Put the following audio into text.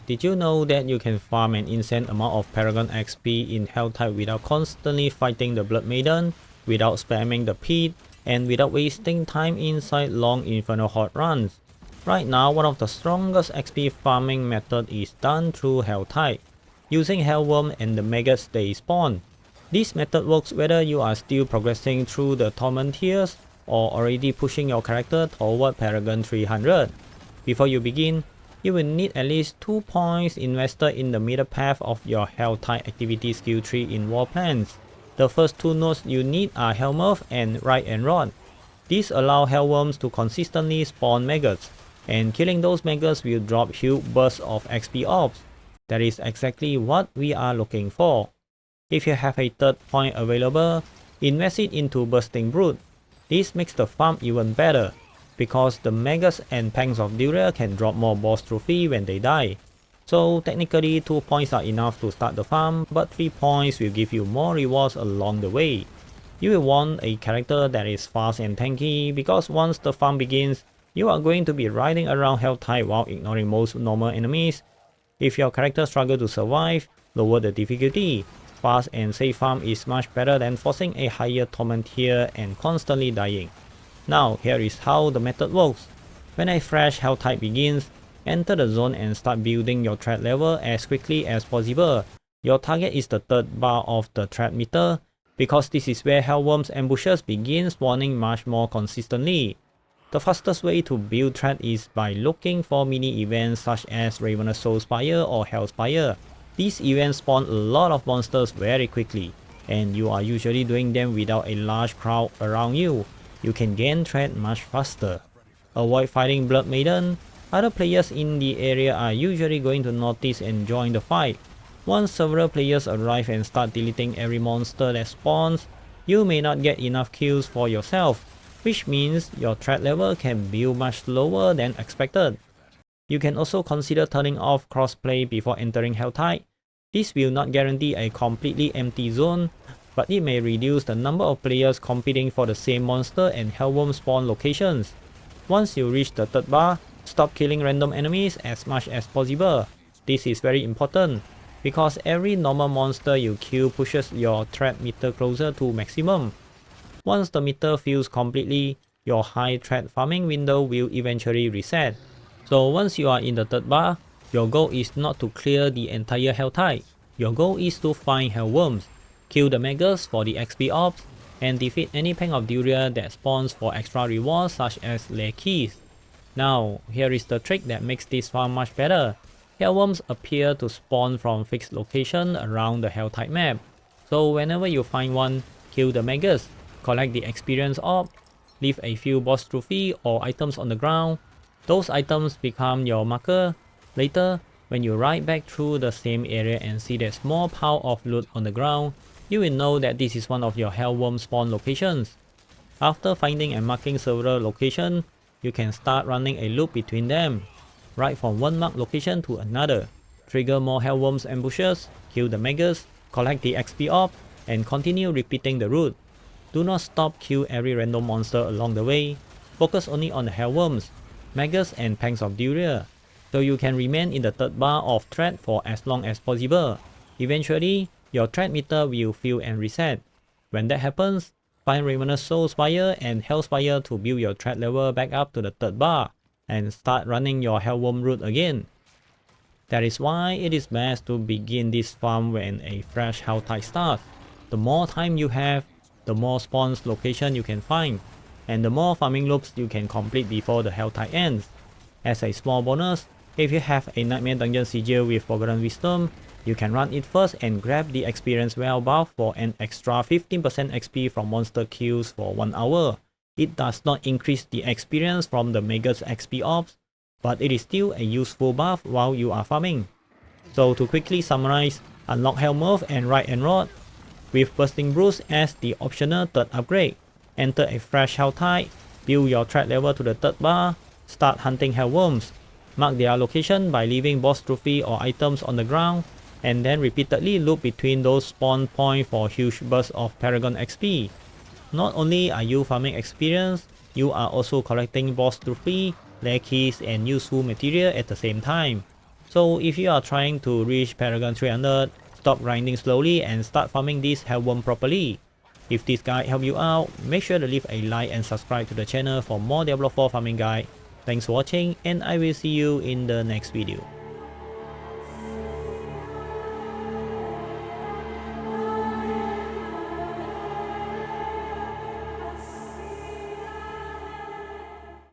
Did you know that you can farm an insane amount of Paragon XP in Helltide without constantly fighting the Blood Maiden, without spamming the pit, and without wasting time inside long Inferno Horde runs? Right now, one of the strongest XP farming method is done through Helltide, using Hellworm and the maggots they spawn. This method works whether you are still progressing through the Torment tiers or already pushing your character toward Paragon 300. Before you begin, you will need at least 2 points invested in the middle path of your Helltide activity skill tree in War Plans. The first 2 nodes you need are Hellmurph and Right and Rod. These allow Hellworms to consistently spawn maggots, and killing those maggots will drop huge bursts of XP orbs. That is exactly what we are looking for. If you have a third point available, invest it into Bursting Brood. This makes the farm even better, because the maggots and Pangs of Duria can drop more boss trophy when they die. So technically 2 points are enough to start the farm, but 3 points will give you more rewards along the way. You will want a character that is fast and tanky, because once the farm begins, you are going to be riding around Helltide while ignoring most normal enemies. If your character struggles to survive, lower the difficulty. Fast and safe farm is much better than forcing a higher torment tier and constantly dying. Now here is how the method works. When a fresh Helltide begins, enter the zone and start building your threat level as quickly as possible. Your target is the third bar of the threat meter, because this is where Hellworms ambushes begin spawning much more consistently. The fastest way to build threat is by looking for mini events such as Ravenous Soulspire or Hellspire. These events spawn a lot of monsters very quickly, and you are usually doing them without a large crowd around you. You can gain threat much faster. Avoid fighting Blood Maiden. Other players in the area are usually going to notice and join the fight. Once several players arrive and start deleting every monster that spawns, you may not get enough kills for yourself, which means your threat level can build much slower than expected. You can also consider turning off crossplay before entering Helltide. This will not guarantee a completely empty zone, but it may reduce the number of players competing for the same monster and Hellworm spawn locations. Once you reach the third bar, stop killing random enemies as much as possible. This is very important, because every normal monster you kill pushes your threat meter closer to maximum. Once the meter fills completely, your high threat farming window will eventually reset. So once you are in the third bar, your goal is not to clear the entire Helltide. Your goal is to find Hellworms, kill the maggots for the XP orbs, and defeat any Pang of Duria that spawns for extra rewards such as Lair Keys. Now, here is the trick that makes this farm much better. Hellworms appear to spawn from fixed location around the Helltide map. So whenever you find one, kill the maggots, collect the experience orb, leave a few boss trophy or items on the ground. Those items become your marker. Later, when you ride back through the same area and see that small pile of loot on the ground, you will know that this is one of your Hellworm spawn locations. After finding and marking several locations, you can start running a loop between them. Ride from one marked location to another, trigger more Hellworms ambushes, kill the maggots, collect the XP orb, and continue repeating the route. Do not stop kill every random monster along the way. Focus only on the Hellworms, maggots and Pangs of Duria, so you can remain in the third bar of threat for as long as possible. Eventually, your threat meter will fill and reset. When that happens, find Ravenous Soulspire and Hellspire to build your threat level back up to the third bar, and start running your Hellworm route again. That is why it is best to begin this farm when a fresh Helltide starts. The more time you have, the more spawns location you can find, and the more farming loops you can complete before the Helltide ends. As a small bonus, if you have a Nightmare Dungeon Sigil with Forgotten Wisdom, you can run it first and grab the Experience Well buff for an extra 15% XP from monster kills for 1 hour. It does not increase the experience from the Maggots XP orbs, but it is still a useful buff while you are farming. So to quickly summarize, unlock Hellmurph and Right and Rod, with Bursting Brood as the optional third upgrade. Enter a fresh Helltide, build your threat level to the third bar, start hunting Hellworms, mark their location by leaving boss trophy or items on the ground, and then repeatedly loop between those spawn points for huge bursts of Paragon XP. Not only are you farming experience, you are also collecting boss trophy, Lair Keys and useful material at the same time. So if you are trying to reach Paragon 300, stop grinding slowly and start farming this hellworm properly. If this guide helped you out, make sure to leave a like and subscribe to the channel for more Diablo 4 farming guide. Thanks for watching and I will see you in the next video.